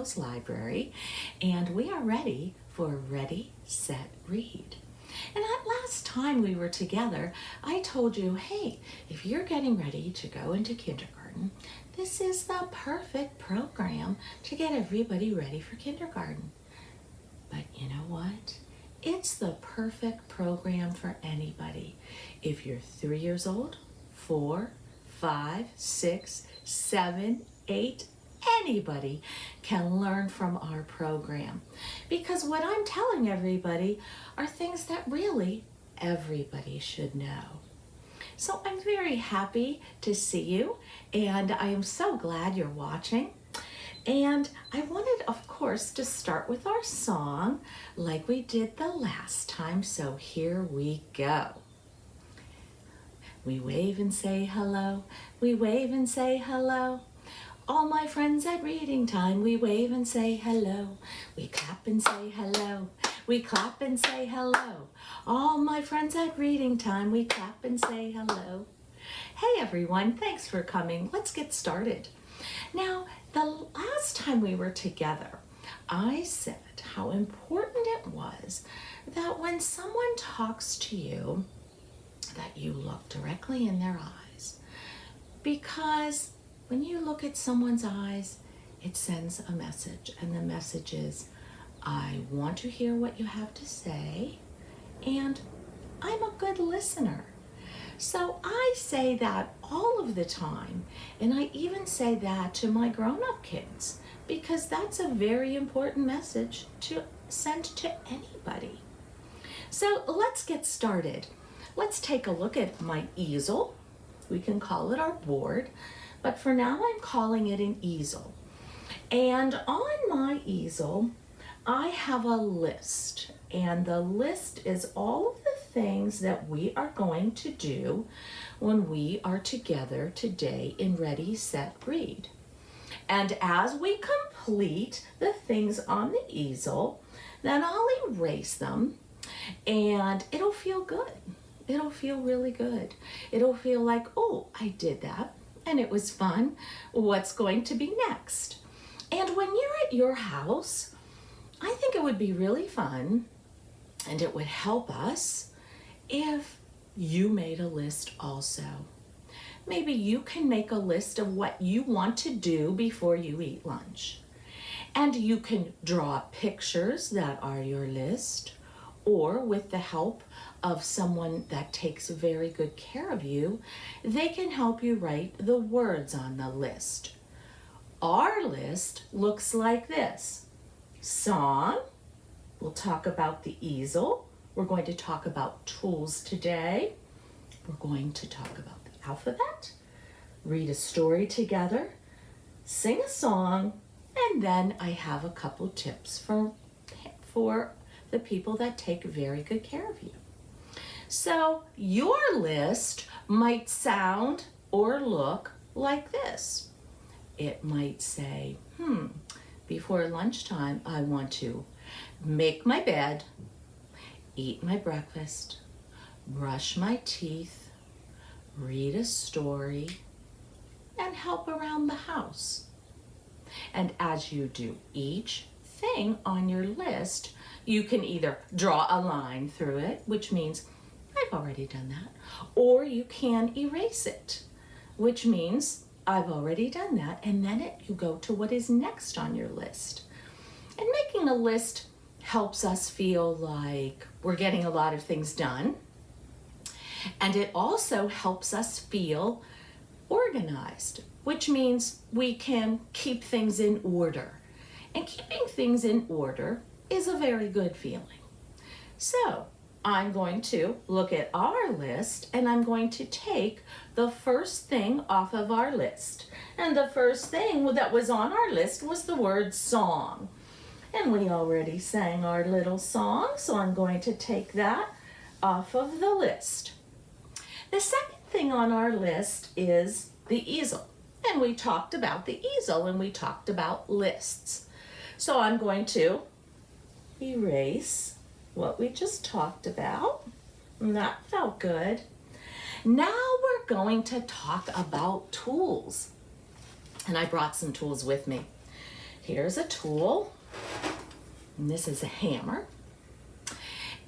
Coast Library, and we are ready for Ready, Set, Read. And last time we were together, I told you, hey, if you're getting ready to go into kindergarten, this is the perfect program to get everybody ready for kindergarten. But you know what? It's the perfect program for anybody. If you're 3 years old, 4, 5, 6, 7, 8, anybody can learn from our program. Because what I'm telling everybody are things that really everybody should know. So I'm very happy to see you, and I am so glad you're watching. And I wanted, of course, to start with our song like we did the last time, so here we go. We wave and say hello, we wave and say hello. All my friends at reading time, we wave and say hello. We clap and say hello, we clap and say hello. All my friends at reading time, we clap and say hello. Hey everyone, thanks for coming. Let's get started. Now, the last time we were together, I said how important it was that when someone talks to you, that you look directly in their eyes. Because when you look at someone's eyes, it sends a message, and the message is, I want to hear what you have to say, and I'm a good listener. So I say that all of the time, and I even say that to my grown-up kids, because that's a very important message to send to anybody. So let's get started. Let's take a look at my easel. We can call it our board, but for now I'm calling it an easel. And on my easel, I have a list, and the list is all of the things that we are going to do when we are together today in Ready, Set, Read. And as we complete the things on the easel, then I'll erase them, and it'll feel good. It'll feel really good. It'll feel like, oh, I did that, and it was fun. What's going to be next? And when you're at your house, I think it would be really fun, and it would help us if you made a list also. Maybe you can make a list of what you want to do before you eat lunch. And you can draw pictures that are your list, or with the help of someone that takes very good care of you, they can help you write the words on the list. Our list looks like this. Song, we'll talk about the easel. We're going to talk about tools today. We're going to talk about the alphabet, read a story together, sing a song, and then I have a couple tips for the people that take very good care of you. So your list might sound or look like this. It might say, before lunchtime, I want to make my bed, eat my breakfast, brush my teeth, read a story, and help around the house. And as you do each thing on your list, you can either draw a line through it, which means I've already done that, or you can erase it, which means I've already done that, and then you go to what is next on your list. And making a list helps us feel like we're getting a lot of things done, and it also helps us feel organized, which means we can keep things in order. And keeping things in order is a very good feeling. So I'm going to look at our list, and I'm going to take the first thing off of our list. And the first thing that was on our list was the word song. And we already sang our little song, so I'm going to take that off of the list. The second thing on our list is the easel. And we talked about the easel, and we talked about lists. So I'm going to erase what we just talked about. And that felt good. Now we're going to talk about tools. And I brought some tools with me. Here's a tool, and this is a hammer.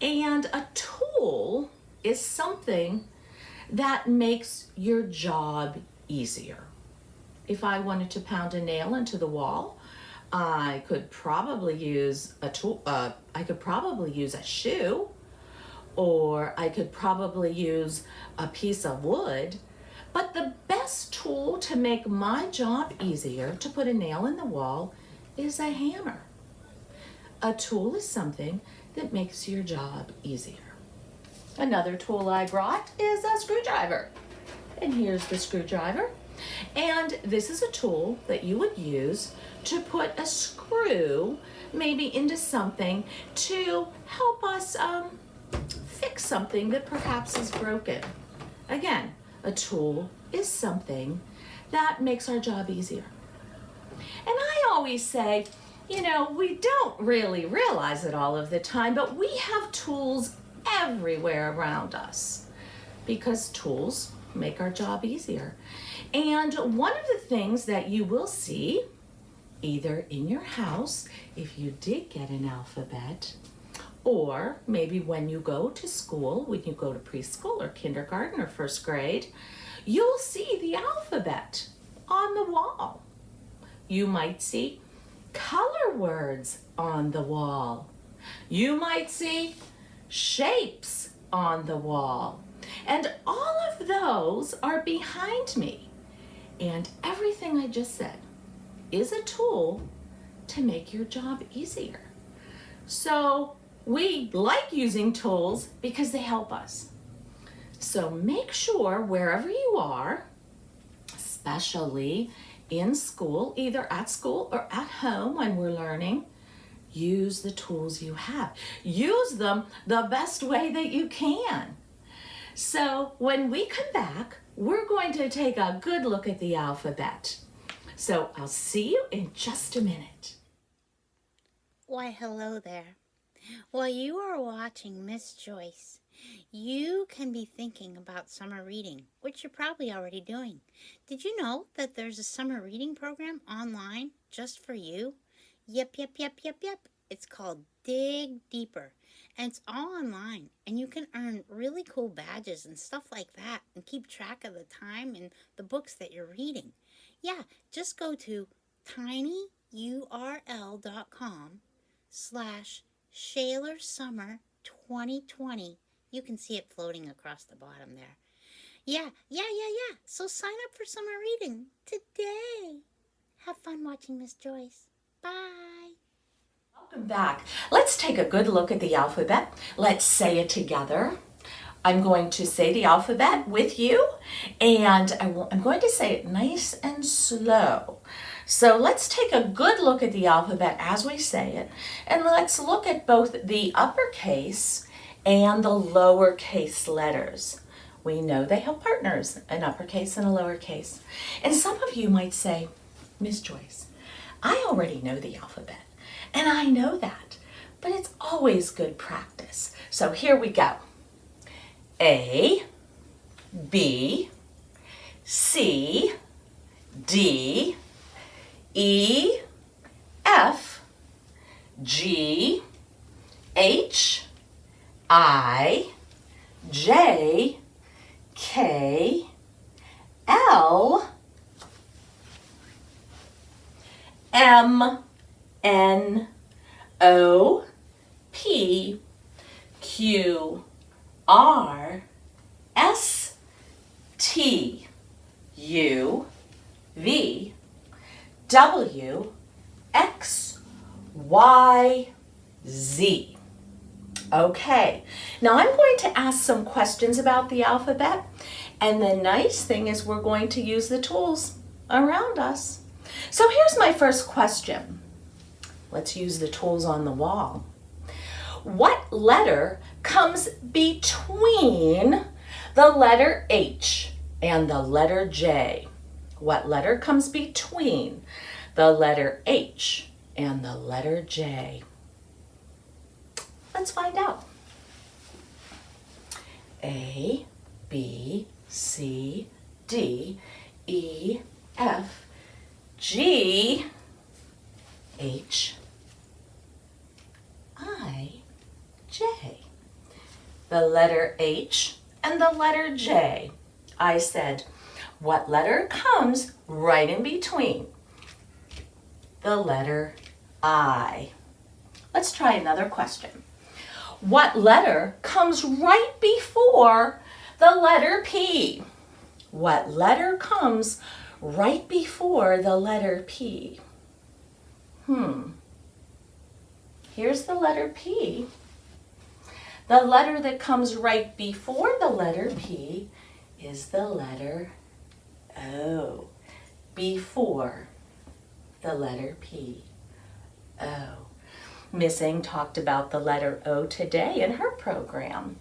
And a tool is something that makes your job easier. If I wanted to pound a nail into the wall, I could probably use a tool. I could probably use a shoe, or I could probably use a piece of wood. But the best tool to make my job easier, to put a nail in the wall, is a hammer. A tool is something that makes your job easier. Another tool I brought is a screwdriver. And here's the screwdriver. And this is a tool that you would use to put a screw maybe into something to help us fix something that perhaps is broken. Again, a tool is something that makes our job easier. And I always say, you know, we don't really realize it all of the time, but we have tools everywhere around us because tools make our job easier. And one of the things that you will see, either in your house, if you did get an alphabet, or maybe when you go to school, when you go to preschool or kindergarten or first grade, you'll see the alphabet on the wall. You might see color words on the wall. You might see shapes on the wall. And all of those are behind me. And everything I just said is a tool to make your job easier. So we like using tools because they help us. So make sure wherever you are, especially in school, either at school or at home when we're learning, use the tools you have. Use them the best way that you can. So when we come back, we're going to take a good look at the alphabet. So I'll see you in just a minute. Why, hello there. While you are watching Miss Joyce, you can be thinking about summer reading, which you're probably already doing. Did you know that there's a summer reading program online just for you? Yep. It's called Dig Deeper, and it's all online, and you can earn really cool badges and stuff like that and keep track of the time and the books that you're reading. Yeah, just go to tinyurl.com/ShalerSummer 2020. You can see it floating across the bottom there. Yeah. So sign up for summer reading today. Have fun watching Miss Joyce. Bye. Welcome back. Let's take a good look at the alphabet. Let's say it together. I'm going to say the alphabet with you, and I'm going to say it nice and slow. So let's take a good look at the alphabet as we say it, and let's look at both the uppercase and the lowercase letters. We know they have partners, an uppercase and a lowercase. And some of you might say, Miss Joyce, I already know the alphabet, and I know that, but it's always good practice. So here we go. A, B, C, D, E, F, G, H, I, J, K, L, M, N, O, P, Q, R, S, T, U, V, W, X, Y, Z. Okay, now I'm going to ask some questions about the alphabet, and the nice thing is we're going to use the tools around us. So here's my first question. Let's use the tools on the wall. What letter comes between the letter H and the letter J? What letter comes between the letter H and the letter J? Let's find out. A, B, C, D, E, F, G, H, I, J. The letter H and the letter J. I said, what letter comes right in between? The letter I. Let's try another question. What letter comes right before the letter P? What letter comes right before the letter P? Here's the letter P. The letter that comes right before the letter P is the letter O. Before the letter P. O. Miss Ng talked about the letter O today in her program.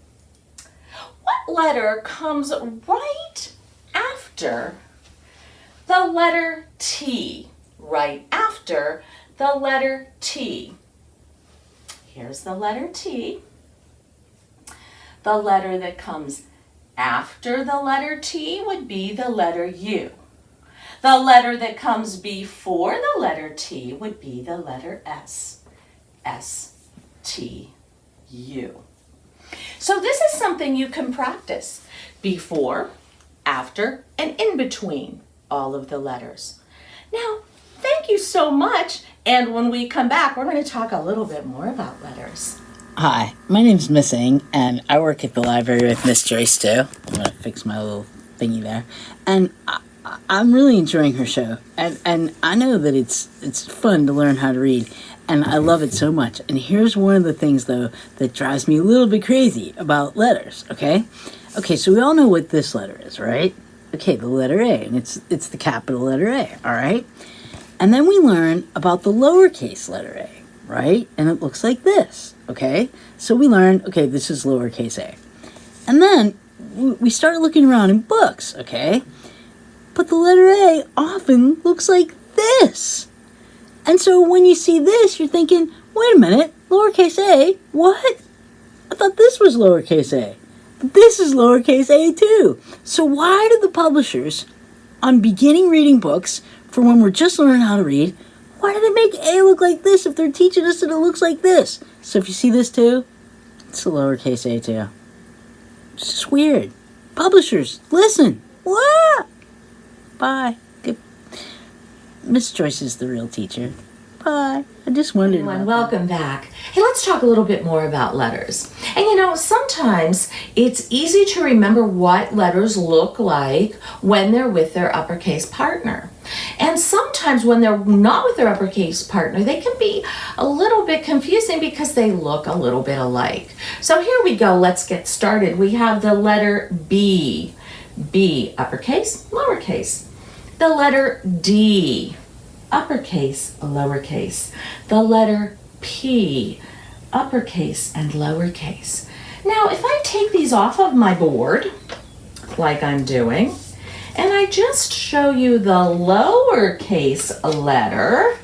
What letter comes right after the letter T? Right after the letter T. Here's the letter T. The letter that comes after the letter T would be the letter U. The letter that comes before the letter T would be the letter S. S-T-U. So this is something you can practice before, after, and in between all of the letters. Now, thank you so much. And when we come back, we're going to talk a little bit more about letters. Hi, my name's Miss Ng, and I work at the library with Miss Joyce too. I'm going to fix my little thingy there. And I'm really enjoying her show. And I know that it's fun to learn how to read. And I love it so much. And here's one of the things, though, that drives me a little bit crazy about letters, okay? Okay, so we all know what this letter is, right? Okay, the letter A, and it's the capital letter A, all right? And then we learn about the lowercase letter A, right? And it looks like this, okay? So we learn, okay, this is lowercase a. And then we start looking around in books, okay? But the letter A often looks like this. And so when you see this, you're thinking, wait a minute, lowercase a, what? I thought this was lowercase a. But this is lowercase a too. So why do the publishers, on beginning reading books, for when we're just learning how to read, why do they make A look like this if they're teaching us that it looks like this? So if you see this too, it's a lowercase a too. It's just weird. Publishers, listen. What? Bye. Good. Miss Joyce is the real teacher. Bye. I just wondered. Welcome back. Hey, let's talk a little bit more about letters. And you know, sometimes it's easy to remember what letters look like when they're with their uppercase partner. And sometimes when they're not with their uppercase partner, they can be a little bit confusing because they look a little bit alike. So here we go. Let's get started. We have the letter B. B, uppercase, lowercase. The letter D, uppercase, lowercase. The letter P, uppercase and lowercase. Now, if I take these off of my board, like I'm doing, and I just show you the lowercase letter,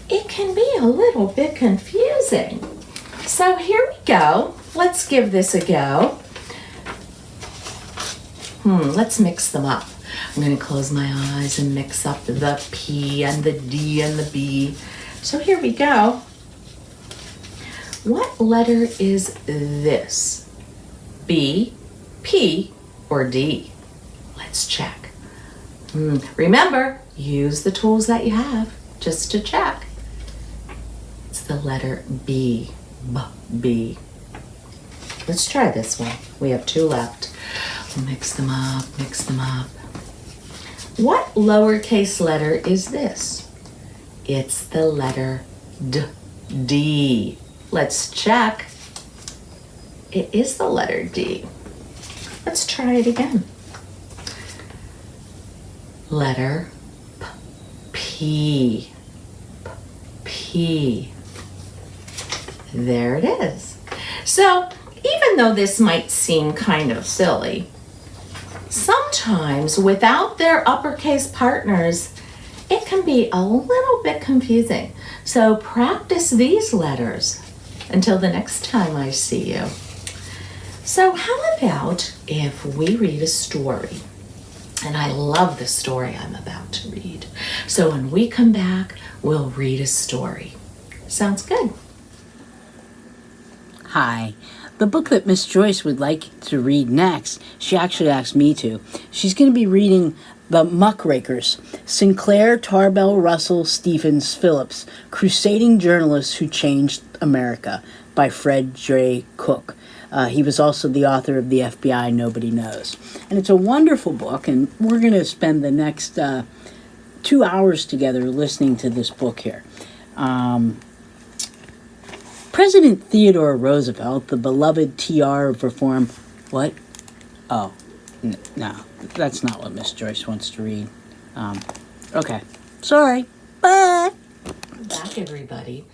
it can be a little bit confusing. So here we go. Let's give this a go. Let's mix them up. I'm going to close my eyes and mix up the P and the D and the B. So here we go. What letter is this? B, P, or D? Let's check. Remember, use the tools that you have just to check. It's the letter B. B. Let's try this one. We have two left. We'll mix them up, mix them up. What lowercase letter is this? It's the letter D. D. Let's check. It is the letter D. Let's try it again. Letter P. P. There it is. So even though this might seem kind of silly, sometimes without their uppercase partners, it can be a little bit confusing. So practice these letters until the next time I see you. So how about if we read a story? And I love the story I'm about to read. So when we come back, we'll read a story. Sounds good. Hi. The book that Miss Joyce would like to read next, she actually asked me to. She's going to be reading The Muckrakers, Sinclair, Tarbell, Russell, Stephens, Phillips, Crusading Journalists Who Changed America by Fred J. Cook. He was also the author of The FBI Nobody Knows. And it's a wonderful book, and we're going to spend the next 2 hours together listening to this book here. President Theodore Roosevelt, the beloved TR of reform. What? Oh, no, that's not what Miss Joyce wants to read. Okay, sorry. Bye. Back, everybody.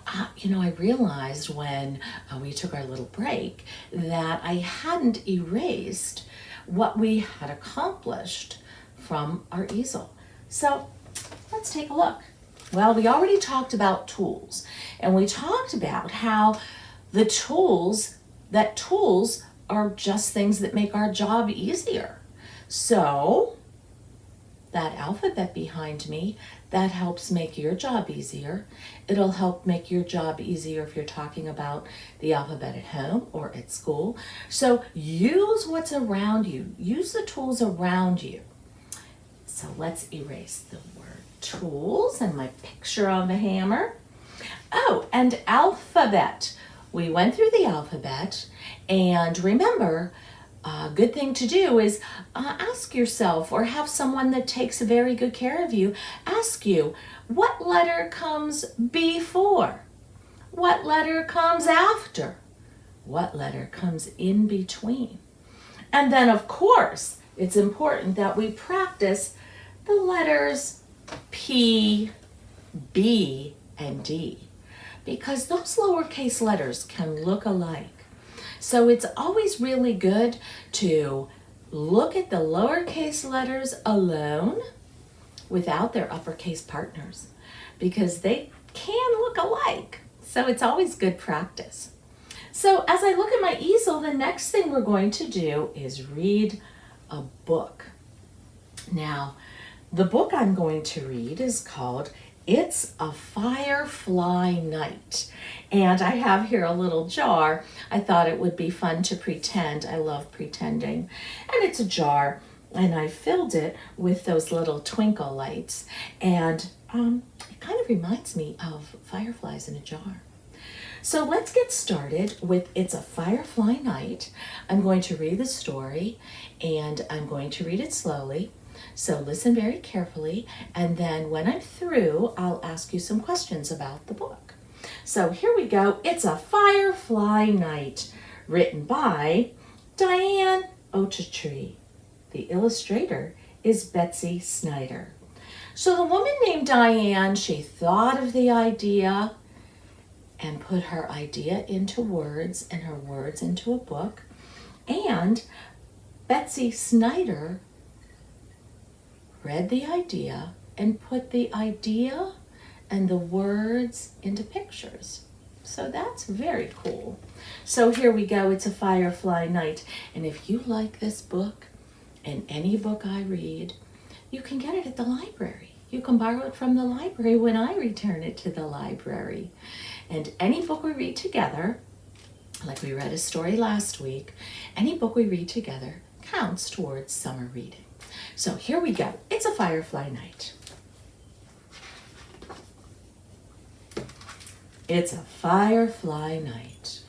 I realized when we took our little break that I hadn't erased what we had accomplished from our easel. So let's take a look. Well, we already talked about tools, and we talked about how tools are just things that make our job easier. So that alphabet behind me, that helps make your job easier. It'll help make your job easier if you're talking about the alphabet at home or at school. So use what's around you. Use the tools around you. So let's erase the word tools and my picture on the hammer. Oh, and alphabet. We went through the alphabet, and remember, a good thing to do is ask yourself, or have someone that takes very good care of you ask you, what letter comes before? What letter comes after? What letter comes in between? And then, of course, it's important that we practice the letters P, B, and D, because those lowercase letters can look alike. So it's always really good to look at the lowercase letters alone without their uppercase partners, because they can look alike. So it's always good practice. So as I look at my easel, the next thing we're going to do is read a book. Now, the book I'm going to read is called It's a Firefly Night. And I have here a little jar. I thought it would be fun to pretend. I love pretending. And it's a jar, and I filled it with those little twinkle lights. And it kind of reminds me of fireflies in a jar. So let's get started with It's a Firefly Night. I'm going to read the story, and I'm going to read it slowly. So listen very carefully, and then when I'm through, I'll ask you some questions about the book. So here we go. It's a Firefly Night, written by Diane Ochiltree. The illustrator is Betsy Snyder. So the woman named Diane, she thought of the idea and put her idea into words and her words into a book. And Betsy Snyder read the idea and put the idea and the words into pictures. So that's very cool. So here we go. It's a Firefly Night. And if you like this book and any book I read, you can get it at the library. You can borrow it from the library when I return it to the library. And any book we read together, like we read a story last week, any book we read together counts towards summer reading. So here we go. It's a Firefly Night. It's a Firefly Night.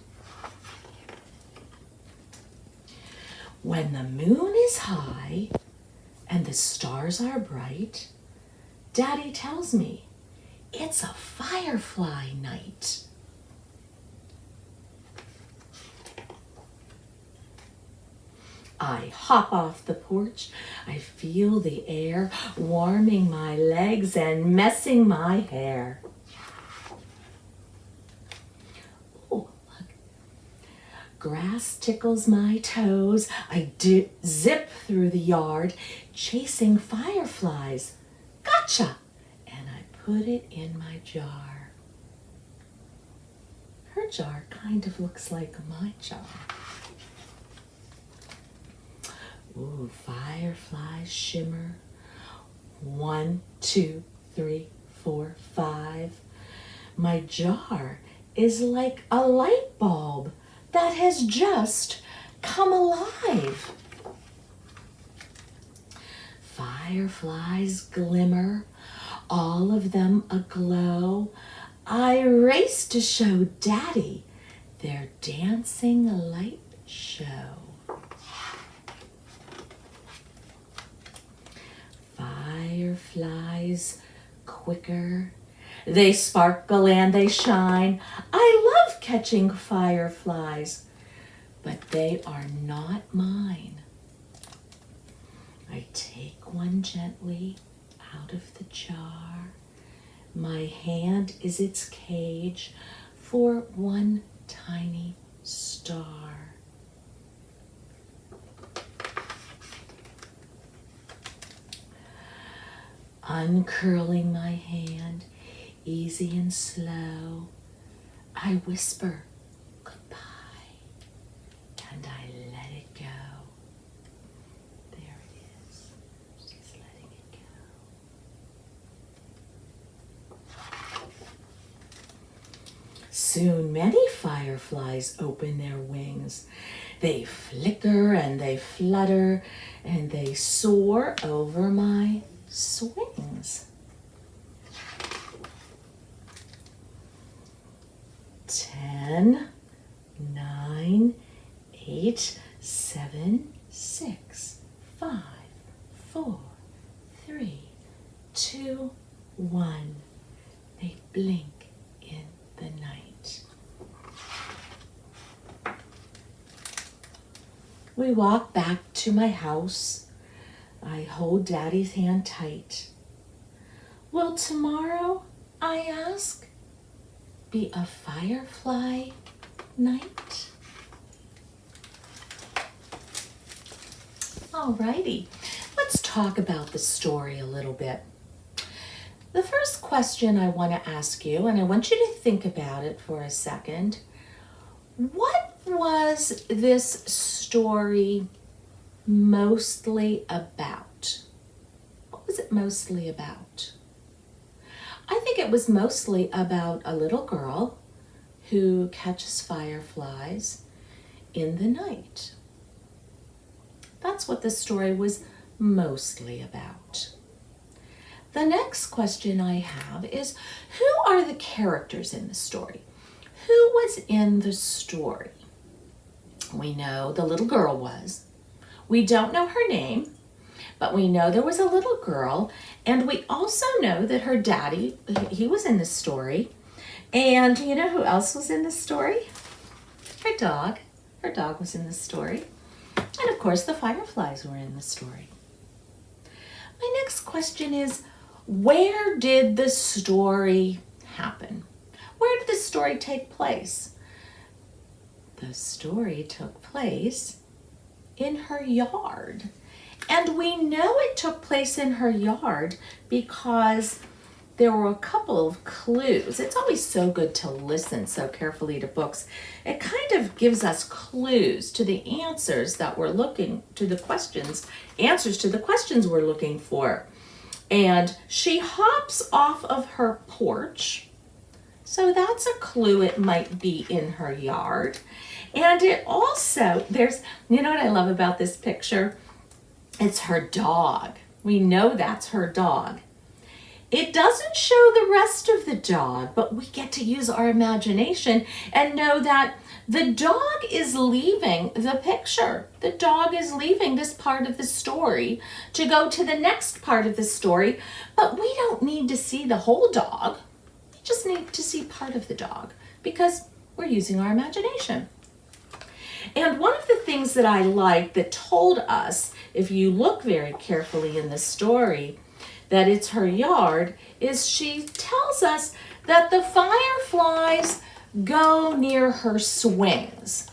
When the moon is high and the stars are bright, Daddy tells me it's a Firefly Night. I hop off the porch. I feel the air warming my legs and messing my hair. Oh, look. Grass tickles my toes. I zip through the yard, chasing fireflies. Gotcha! And I put it in my jar. Her jar kind of looks like my jar. Ooh, fireflies shimmer. 1, 2, 3, 4, 5. My jar is like a light bulb that has just come alive. Fireflies glimmer, all of them aglow. I race to show Daddy their dancing light show. Fireflies quicker, they sparkle and they shine. I love catching fireflies, but they are not mine. I take one gently out of the jar. My hand is its cage for one tiny star. Uncurling my hand, easy and slow, I whisper goodbye and I let it go. There it is. She's letting it go. Soon many fireflies open their wings. They flicker and they flutter and they soar over my swings. 10, 9, 8, 7, 6, 5, 4, 3, 2, 1. They blink in the night. We walk back to my house. I hold Daddy's hand tight. Will tomorrow, I ask, be a firefly night? Alrighty, let's talk about the story a little bit. The first question I want to ask you, and I want you to think about it for a second, what was this story mostly about? What was it mostly about? I think it was mostly about a little girl who catches fireflies in the night. That's what the story was mostly about. The next question I have is, who are the characters in the story? Who was in the story? We know the little girl was. We don't know her name, but we know there was a little girl, and we also know that her daddy, he was in the story. And you know who else was in the story? Her dog. Her dog was in the story. And of course, the fireflies were in the story. My next question is, where did the story happen? Where did the story take place? The story took place in her yard. And we know it took place in her yard because there were a couple of clues. It's always so good to listen so carefully to books. It kind of gives us clues to the answers that we're looking, to the questions, answers to the questions we're looking for. And she hops off of her porch. So that's a clue, it might be in her yard. And it also, you know what I love about this picture? It's her dog. We know that's her dog. It doesn't show the rest of the dog, but we get to use our imagination and know that the dog is leaving the picture. The dog is leaving this part of the story to go to the next part of the story, but we don't need to see the whole dog. We just need to see part of the dog because we're using our imagination. And one of the things that I like that told us, if you look very carefully in the story, that it's her yard, is she tells us that the fireflies go near her swings.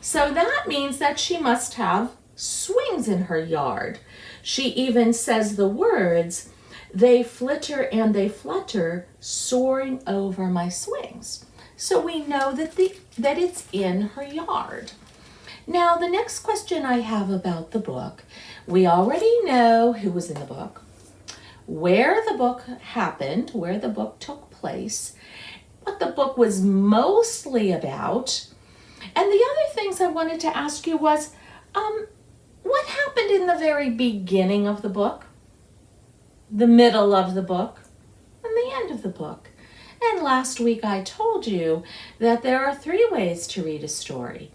So that means that she must have swings in her yard. She even says the words, "They flitter and they flutter, soaring over my swings." So we know that it's in her yard. Now, the next question I have about the book, we already know who was in the book. where the book happened, where the book took place, what the book was mostly about. And the other things I wanted to ask you was, what happened in the very beginning of the book, the middle of the book, and the end of the book? And last week I told you that there are 3 ways to read a story.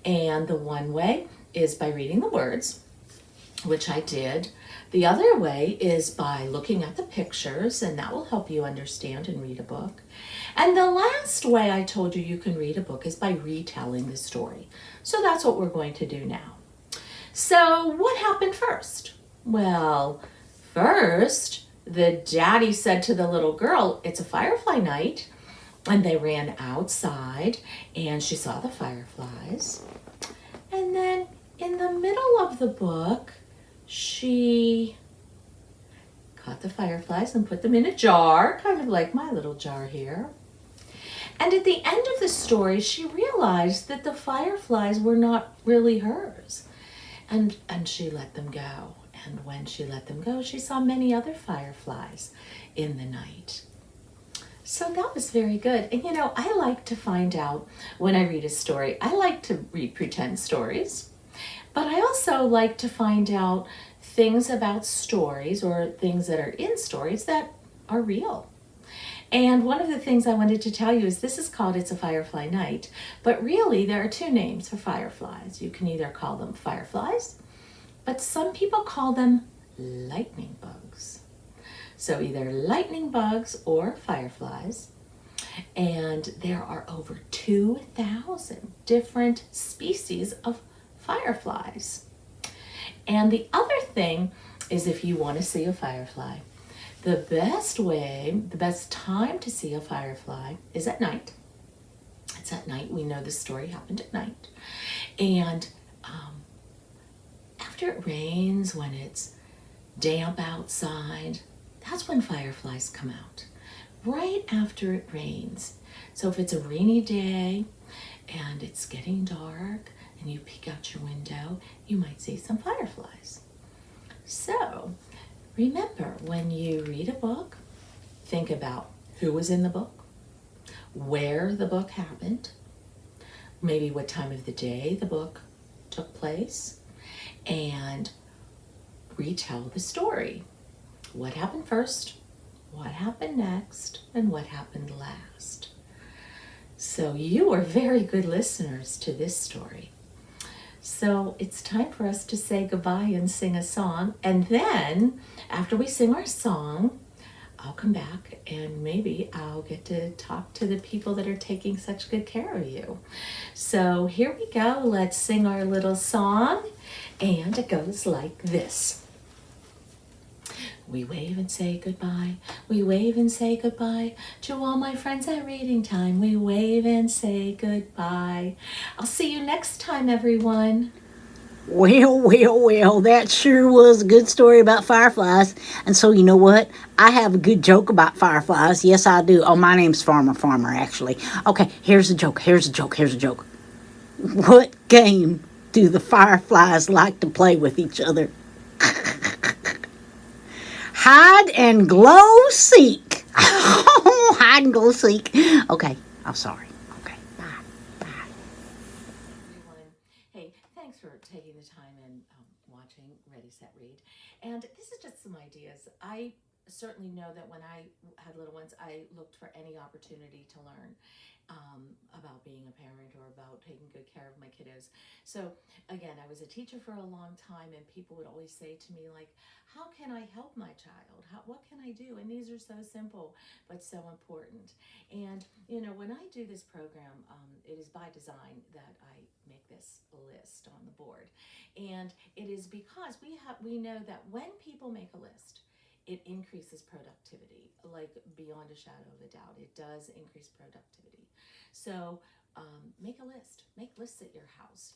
And the one way is by reading the words, which I did. The other way is by looking at the pictures, and that will help you understand and read a book. And the last way I told you can read a book is by retelling the story. So that's what we're going to do now. So what happened first? Well, first, the daddy said to the little girl, it's a firefly night. And they ran outside and she saw the fireflies. And then in the middle of the book, she caught the fireflies and put them in a jar, kind of like my little jar here. And at the end of the story, she realized that the fireflies were not really hers. And she let them go. And when she let them go, she saw many other fireflies in the night. So that was very good. And I like to find out when I read a story. I like to read pretend stories, but I also like to find out things about stories or things that are in stories that are real. And one of the things I wanted to tell you is this is called It's a Firefly Night, but really there are 2 names for fireflies. You can either call them fireflies, but some people call them lightning bugs. So either lightning bugs or fireflies. And there are over 2,000 different species of fireflies. And the other thing is, if you want to see a firefly, the best time to see a firefly is at night. It's at night. We know the story happened at night. And after it rains, when it's damp outside, that's when fireflies come out, right after it rains. So if it's a rainy day and it's getting dark and you peek out your window, you might see some fireflies. So remember, when you read a book, think about who was in the book, where the book happened, maybe what time of the day the book took place, and retell the story. What happened first, what happened next, and what happened last. So you are very good listeners to this story. So it's time for us to say goodbye and sing a song. And then after we sing our song, I'll come back and maybe I'll get to talk to the people that are taking such good care of you. So here we go. Let's sing our little song. And it goes like this. We wave and say goodbye. We wave and say goodbye to all my friends at reading time. We wave and say goodbye. I'll see you next time, everyone. Well, that sure was a good story about fireflies. And so, you know what? I have a good joke about fireflies. Yes, I do. Oh, my name's Farmer, actually. Okay, here's a joke. What game do the fireflies like to play with each other? Hide and glow seek. Hide and glow seek. Okay, I'm sorry. Okay, bye. Everyone. Hey, thanks for taking the time and watching Ready, Set, Read. And this is just some ideas. I certainly know that when I had little ones, I looked for any opportunity to learn about being a parent or about taking good care of my kiddos. So again, I was a teacher for a long time, and people would always say to me, like, how can I help my child? What can I do? And these are so simple, but so important. And, when I do this program, it is by design that I make this list on the board. And it is because we know that when people make a list, it increases productivity, like beyond a shadow of a doubt. It does increase productivity. So make a list. Make lists at your house.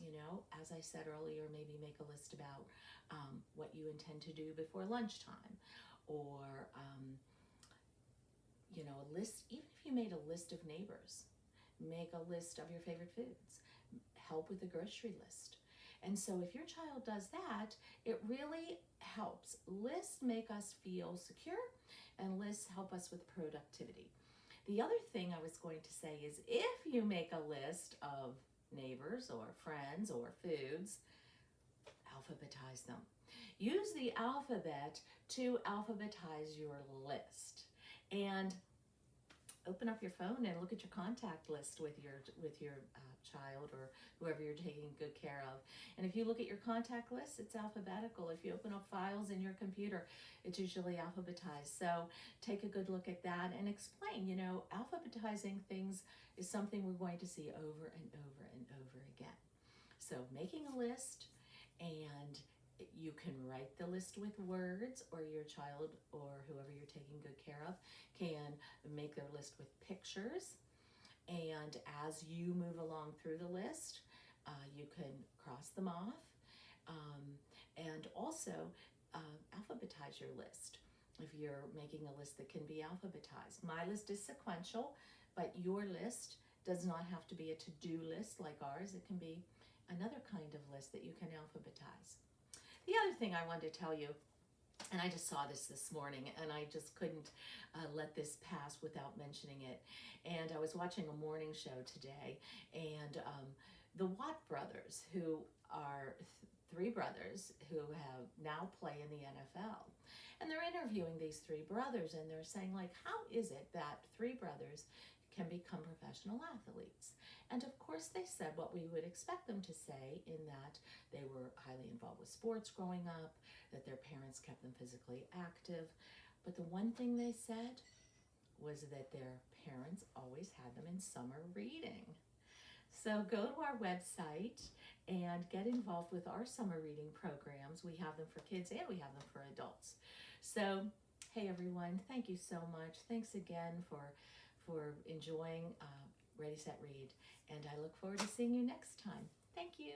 As I said earlier, maybe make a list about what you intend to do before lunchtime, or a list. Even if you made a list of neighbors, make a list of your favorite foods. Help with the grocery list. And so if your child does that, it really helps. Lists make us feel secure, and lists help us with productivity. The other thing I was going to say is if you make a list of neighbors or friends or foods, alphabetize them. Use the alphabet to alphabetize your list. And open up your phone and look at your contact list with your child or whoever you're taking good care of. And if you look at your contact list, it's alphabetical. If you open up files in your computer, it's usually alphabetized. So take a good look at that and explain, alphabetizing things is something we're going to see over and over and over again. So making a list, and you can write the list with words, or your child or whoever you're taking good care of can make their list with pictures. And as you move along through the list, you can cross them off, and also alphabetize your list. If you're making a list that can be alphabetized. My list is sequential, but your list does not have to be a to-do list like ours. It can be another kind of list that you can alphabetize. The other thing I wanted to tell you, and I just saw this morning, and I just couldn't let this pass without mentioning it. And I was watching a morning show today, and the Watt brothers, who are three brothers who have now play in the NFL, and they're interviewing these three brothers, and they're saying, like, how is it that three brothers can become professional athletes? And of course they said what we would expect them to say, in that they were highly involved with sports growing up, that their parents kept them physically active. But the one thing they said was that their parents always had them in summer reading. So go to our website and get involved with our summer reading programs. We have them for kids and we have them for adults. So, hey everyone, thank you so much. Thanks again for enjoying Ready, Set, Read. And I look forward to seeing you next time. Thank you.